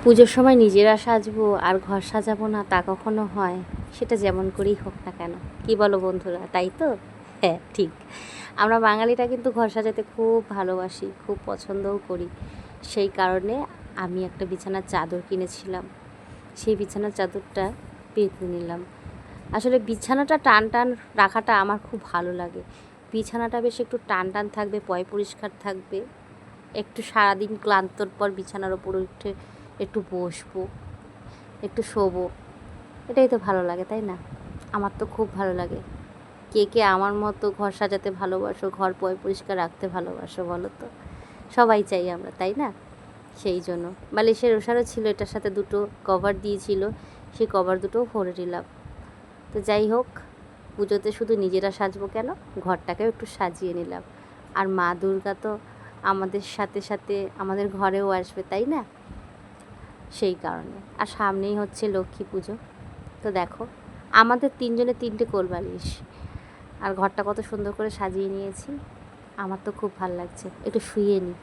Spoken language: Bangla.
পুজোর সময় নিজেরা সাজবো আর ঘর সাজাবো না তা কখনো হয়? সেটা যেমন করেই হোক না কেন, কি বলো বন্ধুরা, তাই তো? হ্যাঁ, ঠিক। আমরা বাঙালিরা কিন্তু ঘর সাজাতে খুব ভালোবাসি, খুব পছন্দও করি। সেই কারণে আমি একটা বিছানার চাদর কিনেছিলাম। সেই বিছানার চাদরটা পেতে নিলাম। আসলে বিছানাটা টান টান রাখাটা আমার খুব ভালো লাগে। বিছানাটা বেশ একটু টান টান থাকবে, পয় পরিষ্কার থাকবে। একটু সারাদিন ক্লান্তর পর বিছানার ওপর উঠে একটু বসবো, একটু শোবো, এটাই তো ভালো লাগে, তাই না? আমার তো খুব ভালো লাগে। কে কে আমার মতো ঘর সাজাতে ভালোবাসো, ঘর পয় পরিষ্কার রাখতে ভালোবাসো বলো তো? সবাই চাই আমরা, তাই না? সেই জন্য বালিশের ওষারও ছিল, এটার সাথে দুটো কভার দিয়েছিল, সেই কভার দুটোও ভরে নিলাম। তো যাই হোক, পুজোতে শুধু নিজেরা সাজবো কেন, ঘরটাকেও একটু সাজিয়ে নিলাম। আর মা দুর্গা তো আমাদের সাথে সাথে আমাদের ঘরেও আসবে, তাই না? সেই কারণে। আর সামনেই হচ্ছে লক্ষ্মী পুজো। তো দেখো, আমাদের তিনজনে তিনটে কোলবালিশ, আর ঘরটা কত সুন্দর করে সাজিয়ে নিয়েছি। আমার তো খুব ভালো লাগছে, একটু শুয়ে নিই।